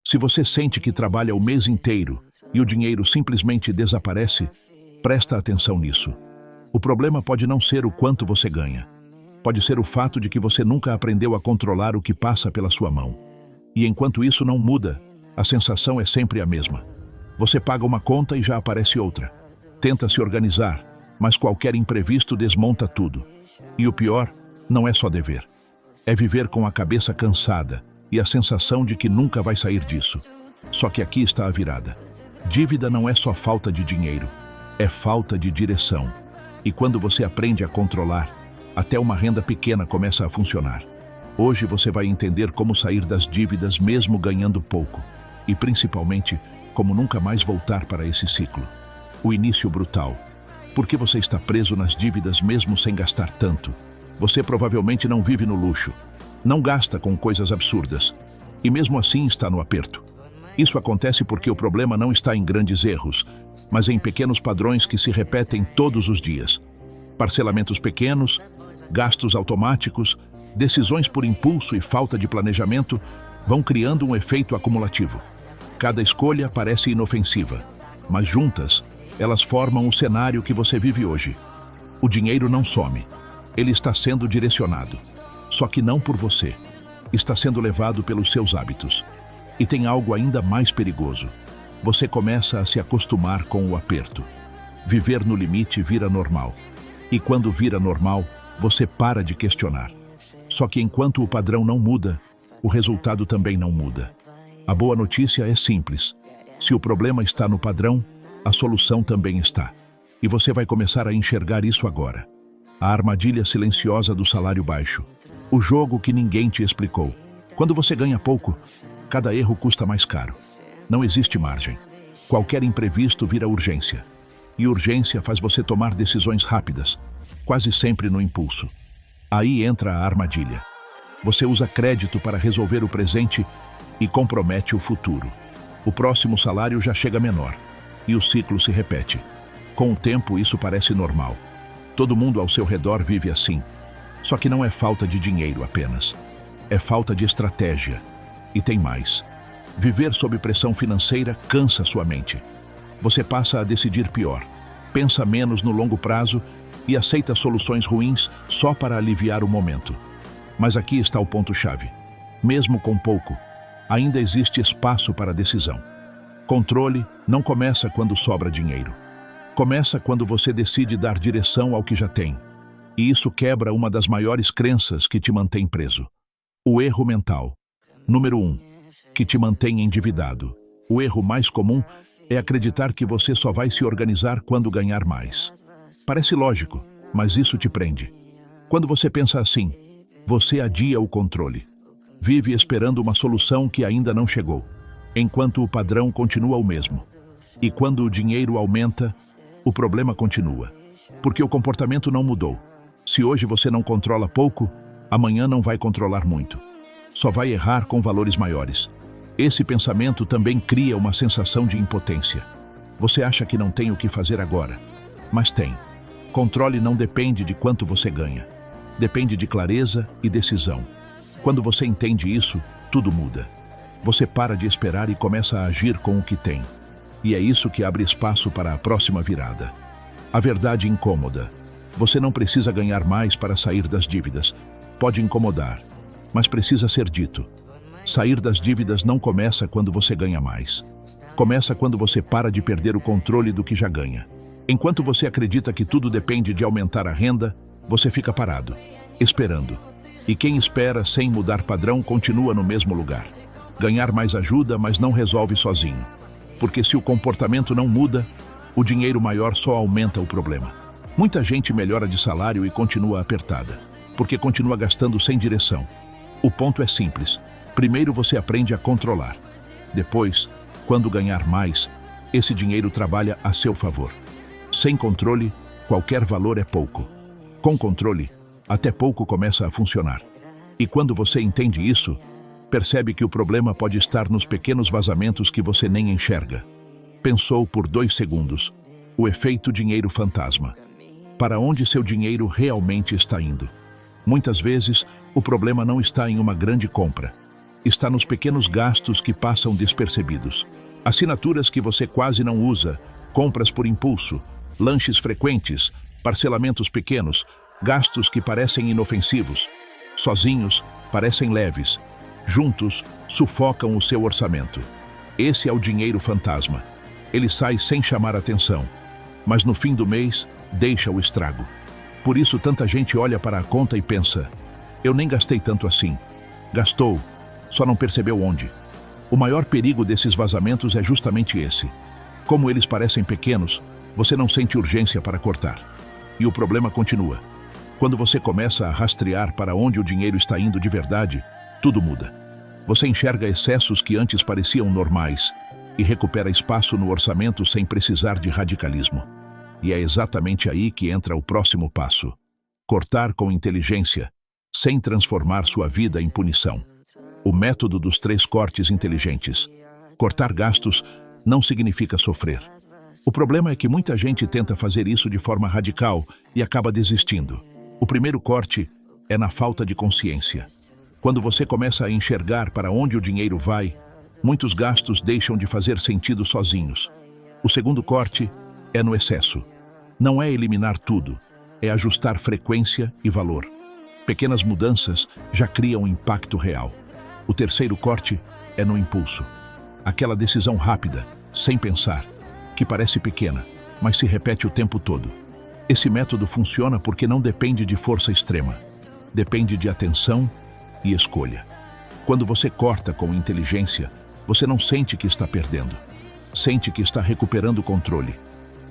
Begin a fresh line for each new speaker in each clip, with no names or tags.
Se você sente que trabalha o mês inteiro e o dinheiro simplesmente desaparece, presta atenção nisso. O problema pode não ser o quanto você ganha. Pode ser o fato de que você nunca aprendeu a controlar o que passa pela sua mão. E enquanto isso não muda, a sensação é sempre a mesma. Você paga uma conta e já aparece outra. Tenta se organizar, mas qualquer imprevisto desmonta tudo. E o pior, não é só dever. É viver com a cabeça cansada e a sensação de que nunca vai sair disso. Só que aqui está a virada. Dívida não é só falta de dinheiro, é falta de direção. E quando você aprende a controlar, até uma renda pequena começa a funcionar. Hoje você vai entender como sair das dívidas mesmo ganhando pouco. E principalmente, como nunca mais voltar para esse ciclo. O início brutal. Por que você está preso nas dívidas mesmo sem gastar tanto? Você provavelmente não vive no luxo. Não gasta com coisas absurdas. E mesmo assim está no aperto. Isso acontece porque o problema não está em grandes erros, mas em pequenos padrões que se repetem todos os dias. Parcelamentos pequenos, gastos automáticos, decisões por impulso e falta de planejamento vão criando um efeito acumulativo. Cada escolha parece inofensiva, mas juntas, elas formam o cenário que você vive hoje. O dinheiro não some. Ele está sendo direcionado. Só que não por você. Está sendo levado pelos seus hábitos. E tem algo ainda mais perigoso. Você começa a se acostumar com o aperto. Viver no limite vira normal. E quando vira normal, você para de questionar. Só que enquanto o padrão não muda, o resultado também não muda. A boa notícia é simples. Se o problema está no padrão, a solução também está. E você vai começar a enxergar isso agora. A armadilha silenciosa do salário baixo. O jogo que ninguém te explicou. Quando você ganha pouco, cada erro custa mais caro. Não existe margem. Qualquer imprevisto vira urgência. E urgência faz você tomar decisões rápidas, quase sempre no impulso. Aí entra a armadilha. Você usa crédito para resolver o presente e compromete o futuro. O próximo salário já chega menor, e o ciclo se repete. Com o tempo, isso parece normal. Todo mundo ao seu redor vive assim. Só que não é falta de dinheiro apenas. É falta de estratégia. E tem mais. Viver sob pressão financeira cansa sua mente. Você passa a decidir pior, pensa menos no longo prazo e aceita soluções ruins só para aliviar o momento. Mas aqui está o ponto-chave. Mesmo com pouco, ainda existe espaço para decisão. Controle não começa quando sobra dinheiro. Começa quando você decide dar direção ao que já tem. E isso quebra uma das maiores crenças que te mantém preso. O erro mental. Número 1. Que te mantém endividado. O erro mais comum é acreditar que você só vai se organizar quando ganhar mais. Parece lógico, mas isso te prende. Quando você pensa assim, você adia o controle. Vive esperando uma solução que ainda não chegou, enquanto o padrão continua o mesmo. E quando o dinheiro aumenta, o problema continua. Porque o comportamento não mudou. Se hoje você não controla pouco, amanhã não vai controlar muito. Só vai errar com valores maiores. Esse pensamento também cria uma sensação de impotência. Você acha que não tem o que fazer agora, mas tem. Controle não depende de quanto você ganha. Depende de clareza e decisão. Quando você entende isso, tudo muda. Você para de esperar e começa a agir com o que tem. E é isso que abre espaço para a próxima virada. A verdade incômoda. Você não precisa ganhar mais para sair das dívidas. Pode incomodar, mas precisa ser dito. Sair das dívidas não começa quando você ganha mais. Começa quando você para de perder o controle do que já ganha. Enquanto você acredita que tudo depende de aumentar a renda, você fica parado, esperando. E quem espera sem mudar padrão continua no mesmo lugar. Ganhar mais ajuda, mas não resolve sozinho. Porque se o comportamento não muda, o dinheiro maior só aumenta o problema. Muita gente melhora de salário e continua apertada, porque continua gastando sem direção. O ponto é simples. Primeiro você aprende a controlar. Depois, quando ganhar mais, esse dinheiro trabalha a seu favor. Sem controle, qualquer valor é pouco. Com controle, até pouco começa a funcionar. E quando você entende isso, percebe que o problema pode estar nos pequenos vazamentos que você nem enxerga. Pensou por 2 segundos. O efeito dinheiro fantasma. Para onde seu dinheiro realmente está indo? Muitas vezes, o problema não está em uma grande compra. Está nos pequenos gastos que passam despercebidos. Assinaturas que você quase não usa, compras por impulso, lanches frequentes, parcelamentos pequenos, gastos que parecem inofensivos. Sozinhos, parecem leves. Juntos, sufocam o seu orçamento. Esse é o dinheiro fantasma. Ele sai sem chamar atenção, mas no fim do mês, deixa o estrago. Por isso tanta gente olha para a conta e pensa: eu nem gastei tanto assim. Gastou, só não percebeu onde. O maior perigo desses vazamentos é justamente esse. Como eles parecem pequenos, você não sente urgência para cortar. E o problema continua. Quando você começa a rastrear para onde o dinheiro está indo de verdade, tudo muda. Você enxerga excessos que antes pareciam normais e recupera espaço no orçamento sem precisar de radicalismo. E é exatamente aí que entra o próximo passo: cortar com inteligência, sem transformar sua vida em punição. O método dos 3 cortes inteligentes. Cortar gastos não significa sofrer. O problema é que muita gente tenta fazer isso de forma radical e acaba desistindo. O primeiro corte é na falta de consciência. Quando você começa a enxergar para onde o dinheiro vai, muitos gastos deixam de fazer sentido sozinhos. O segundo corte é no excesso. Não é eliminar tudo, é ajustar frequência e valor. Pequenas mudanças já criam impacto real. O terceiro corte é no impulso. Aquela decisão rápida, sem pensar, que parece pequena, mas se repete o tempo todo. Esse método funciona porque não depende de força extrema. Depende de atenção e escolha. Quando você corta com inteligência, você não sente que está perdendo. Sente que está recuperando o controle.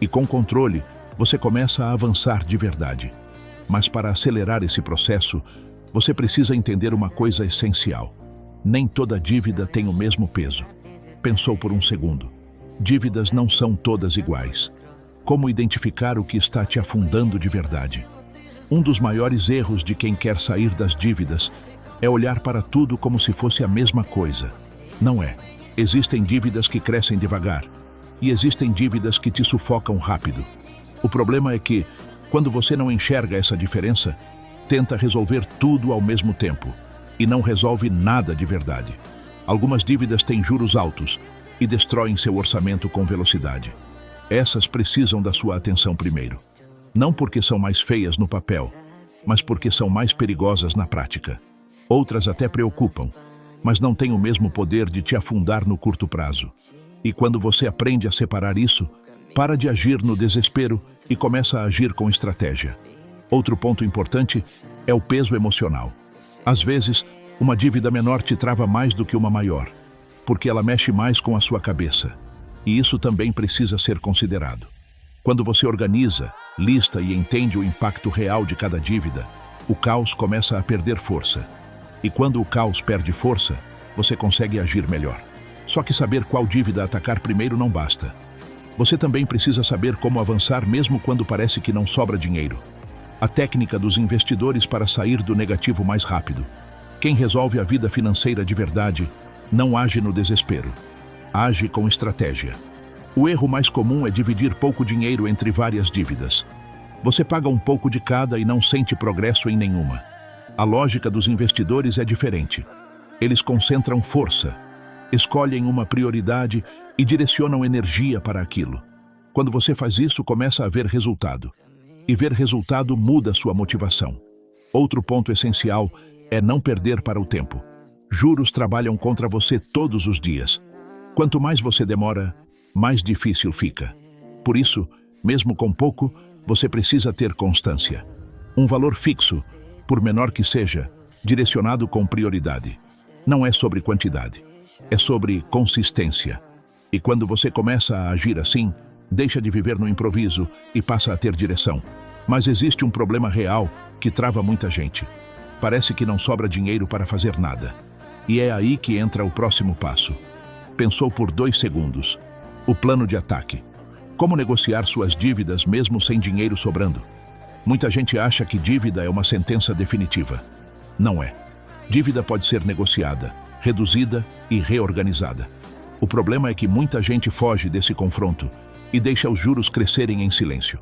E com controle, você começa a avançar de verdade. Mas para acelerar esse processo, você precisa entender uma coisa essencial. Nem toda dívida tem o mesmo peso. Pensou por um segundo. Dívidas não são todas iguais. Como identificar o que está te afundando de verdade? Um dos maiores erros de quem quer sair das dívidas é olhar para tudo como se fosse a mesma coisa. Não é. Existem dívidas que crescem devagar e existem dívidas que te sufocam rápido. O problema é que, quando você não enxerga essa diferença, tenta resolver tudo ao mesmo tempo e não resolve nada de verdade. Algumas dívidas têm juros altos e destroem seu orçamento com velocidade. Essas precisam da sua atenção primeiro. Não porque são mais feias no papel, mas porque são mais perigosas na prática. Outras até preocupam, mas não têm o mesmo poder de te afundar no curto prazo. E quando você aprende a separar isso, para de agir no desespero e começa a agir com estratégia. Outro ponto importante é o peso emocional. Às vezes, uma dívida menor te trava mais do que uma maior, porque ela mexe mais com a sua cabeça. E isso também precisa ser considerado. Quando você organiza, lista e entende o impacto real de cada dívida, o caos começa a perder força. E quando o caos perde força, você consegue agir melhor. Só que saber qual dívida atacar primeiro não basta. Você também precisa saber como avançar mesmo quando parece que não sobra dinheiro. A técnica dos investidores para sair do negativo mais rápido. Quem resolve a vida financeira de verdade não age no desespero. Age com estratégia. O erro mais comum é dividir pouco dinheiro entre várias dívidas. Você paga um pouco de cada e não sente progresso em nenhuma. A lógica dos investidores é diferente. Eles concentram força, escolhem uma prioridade e direcionam energia para aquilo. Quando você faz isso, começa a ver resultado. E ver resultado muda sua motivação. Outro ponto essencial é não perder para o tempo. Juros trabalham contra você todos os dias. Quanto mais você demora, mais difícil fica. Por isso, mesmo com pouco, você precisa ter constância. Um valor fixo, por menor que seja, direcionado com prioridade. Não é sobre quantidade, é sobre consistência. E quando você começa a agir assim, deixa de viver no improviso e passa a ter direção. Mas existe um problema real que trava muita gente. Parece que não sobra dinheiro para fazer nada. E é aí que entra o próximo passo. Pensou por 2 segundos. O plano de ataque. Como negociar suas dívidas mesmo sem dinheiro sobrando? Muita gente acha que dívida é uma sentença definitiva. Não é. Dívida pode ser negociada, reduzida e reorganizada. O problema é que muita gente foge desse confronto e deixa os juros crescerem em silêncio.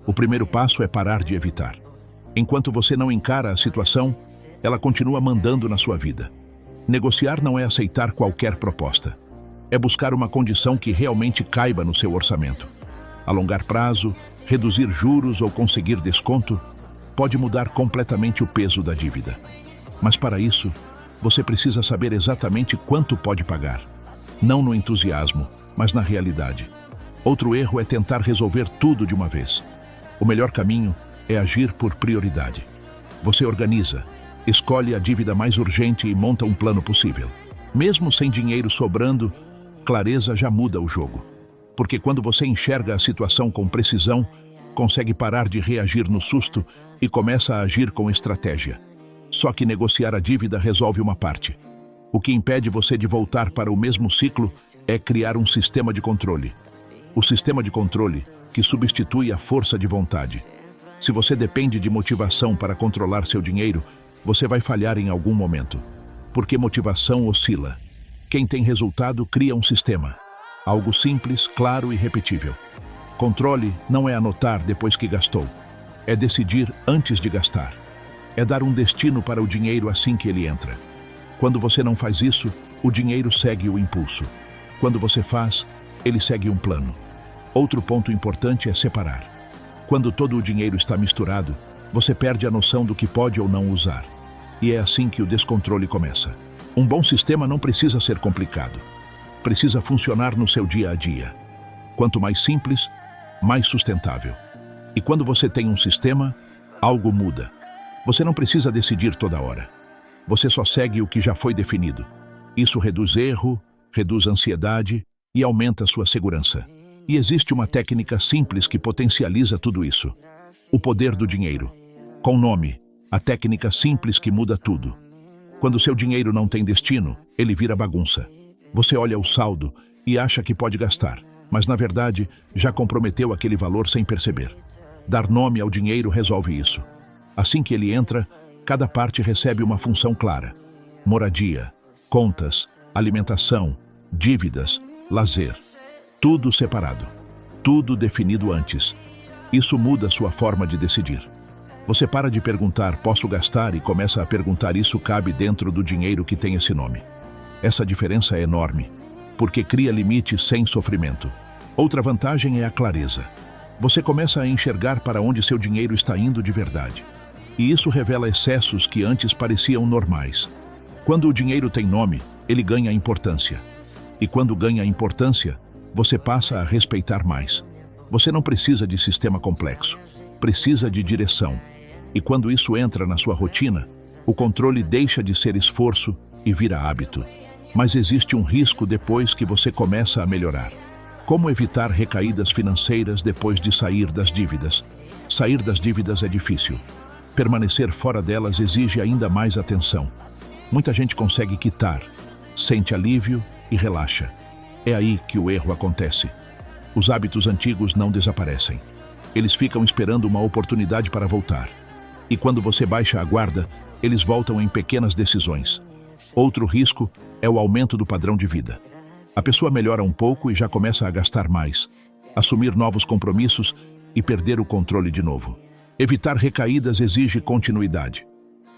O primeiro passo é parar de evitar. Enquanto você não encara a situação, ela continua mandando na sua vida. Negociar não é aceitar qualquer proposta. É buscar uma condição que realmente caiba no seu orçamento. Alongar prazo, reduzir juros ou conseguir desconto pode mudar completamente o peso da dívida. Mas para isso, você precisa saber exatamente quanto pode pagar. Não no entusiasmo, mas na realidade. Outro erro é tentar resolver tudo de uma vez. O melhor caminho é agir por prioridade. Você organiza, escolhe a dívida mais urgente e monta um plano possível. Mesmo sem dinheiro sobrando, clareza já muda o jogo. Porque quando você enxerga a situação com precisão, consegue parar de reagir no susto e começa a agir com estratégia. Só que negociar a dívida resolve uma parte. O que impede você de voltar para o mesmo ciclo é criar um sistema de controle. O sistema de controle que substitui a força de vontade. Se você depende de motivação para controlar seu dinheiro, você vai falhar em algum momento. Porque motivação oscila. Quem tem resultado cria um sistema. Algo simples, claro e repetível. Controle não é anotar depois que gastou. É decidir antes de gastar. É dar um destino para o dinheiro assim que ele entra. Quando você não faz isso, o dinheiro segue o impulso. Quando você faz, ele segue um plano. Outro ponto importante é separar. Quando todo o dinheiro está misturado, você perde a noção do que pode ou não usar. E é assim que o descontrole começa. Um bom sistema não precisa ser complicado. Precisa funcionar no seu dia a dia. Quanto mais simples, mais sustentável. E quando você tem um sistema, algo muda. Você não precisa decidir toda hora. Você só segue o que já foi definido. Isso reduz erro, reduz ansiedade e aumenta sua segurança. E existe uma técnica simples que potencializa tudo isso. O poder do dinheiro. Com nome, a técnica simples que muda tudo. Quando seu dinheiro não tem destino, ele vira bagunça. Você olha o saldo e acha que pode gastar, mas na verdade já comprometeu aquele valor sem perceber. Dar nome ao dinheiro resolve isso. Assim que ele entra, cada parte recebe uma função clara. Moradia, contas, alimentação, dívidas, lazer. Tudo separado. Tudo definido antes. Isso muda sua forma de decidir. Você para de perguntar, posso gastar, e começa a perguntar, isso cabe dentro do dinheiro que tem esse nome. Essa diferença é enorme, porque cria limites sem sofrimento. Outra vantagem é a clareza. Você começa a enxergar para onde seu dinheiro está indo de verdade. E isso revela excessos que antes pareciam normais. Quando o dinheiro tem nome, ele ganha importância. E quando ganha importância, você passa a respeitar mais. Você não precisa de sistema complexo, precisa de direção. E quando isso entra na sua rotina, o controle deixa de ser esforço e vira hábito. Mas existe um risco depois que você começa a melhorar. Como evitar recaídas financeiras depois de sair das dívidas? Sair das dívidas é difícil. Permanecer fora delas exige ainda mais atenção. Muita gente consegue quitar, sente alívio e relaxa. É aí que o erro acontece. Os hábitos antigos não desaparecem. Eles ficam esperando uma oportunidade para voltar. E quando você baixa a guarda, eles voltam em pequenas decisões. Outro risco é o aumento do padrão de vida. A pessoa melhora um pouco e já começa a gastar mais, assumir novos compromissos e perder o controle de novo. Evitar recaídas exige continuidade.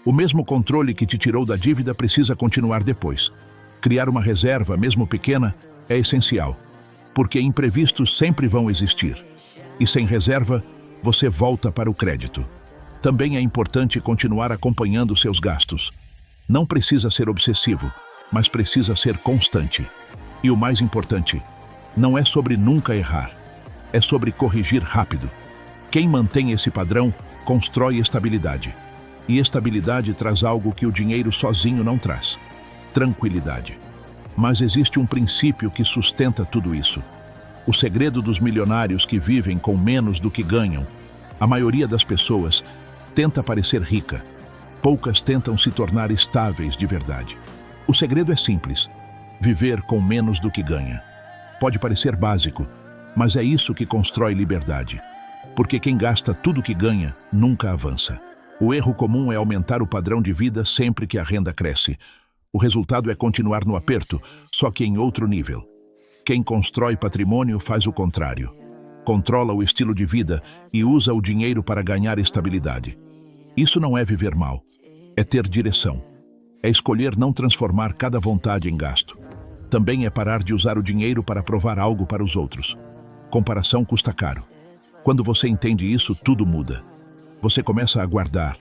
O mesmo controle que te tirou da dívida precisa continuar depois. Criar uma reserva, mesmo pequena, é essencial, porque imprevistos sempre vão existir. E sem reserva, você volta para o crédito. Também é importante continuar acompanhando seus gastos. Não precisa ser obsessivo, mas precisa ser constante. E o mais importante, não é sobre nunca errar, é sobre corrigir rápido. Quem mantém esse padrão constrói estabilidade. E estabilidade traz algo que o dinheiro sozinho não traz: tranquilidade. Mas existe um princípio que sustenta tudo isso. O segredo dos milionários que vivem com menos do que ganham. A maioria das pessoas tenta parecer rica. Poucas tentam se tornar estáveis de verdade. O segredo é simples: viver com menos do que ganha. Pode parecer básico, mas é isso que constrói liberdade. Porque quem gasta tudo que ganha nunca avança. O erro comum é aumentar o padrão de vida sempre que a renda cresce. O resultado é continuar no aperto, só que em outro nível. Quem constrói patrimônio faz o contrário. Controla o estilo de vida e usa o dinheiro para ganhar estabilidade. Isso não é viver mal, é ter direção. É escolher não transformar cada vontade em gasto. Também é parar de usar o dinheiro para provar algo para os outros. Comparação custa caro. Quando você entende isso, tudo muda. Você começa a guardar,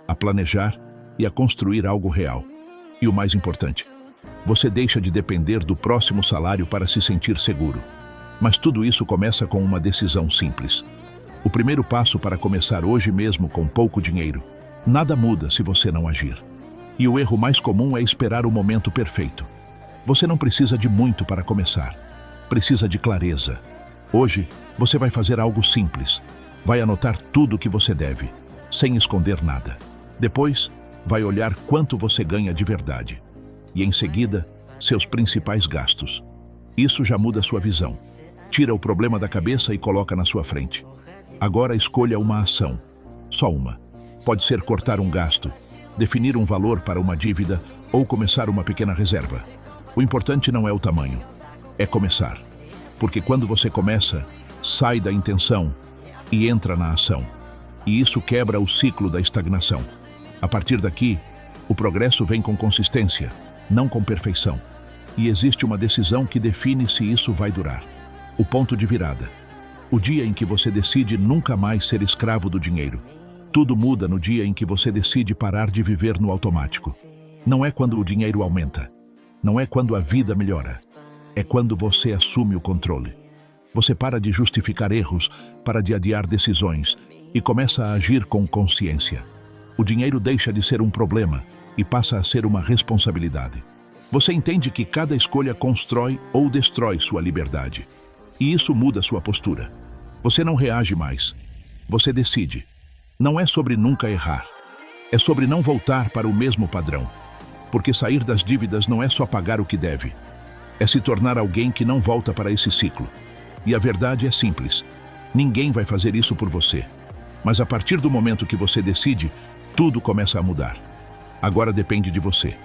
a planejar e a construir algo real. E o mais importante, você deixa de depender do próximo salário para se sentir seguro. Mas tudo isso começa com uma decisão simples. O primeiro passo para começar hoje mesmo com pouco dinheiro. Nada muda se você não agir. E o erro mais comum é esperar o momento perfeito. Você não precisa de muito para começar. Precisa de clareza. Hoje, você vai fazer algo simples. Vai anotar tudo o que você deve, sem esconder nada. Depois, vai olhar quanto você ganha de verdade. E em seguida, seus principais gastos. Isso já muda sua visão. Tira o problema da cabeça e coloca na sua frente. Agora escolha uma ação. Só uma. Pode ser cortar um gasto, definir um valor para uma dívida ou começar uma pequena reserva. O importante não é o tamanho, é começar. Porque quando você começa, sai da intenção e entra na ação. E isso quebra o ciclo da estagnação. A partir daqui, o progresso vem com consistência, não com perfeição. E existe uma decisão que define se isso vai durar. O ponto de virada. O dia em que você decide nunca mais ser escravo do dinheiro. Tudo muda no dia em que você decide parar de viver no automático. Não é quando o dinheiro aumenta. Não é quando a vida melhora. É quando você assume o controle. Você para de justificar erros, para de adiar decisões e começa a agir com consciência. O dinheiro deixa de ser um problema e passa a ser uma responsabilidade. Você entende que cada escolha constrói ou destrói sua liberdade. E isso muda sua postura. Você não reage mais. Você decide. Não é sobre nunca errar. É sobre não voltar para o mesmo padrão. Porque sair das dívidas não é só pagar o que deve. É se tornar alguém que não volta para esse ciclo. E a verdade é simples. Ninguém vai fazer isso por você. Mas a partir do momento que você decide, tudo começa a mudar. Agora depende de você.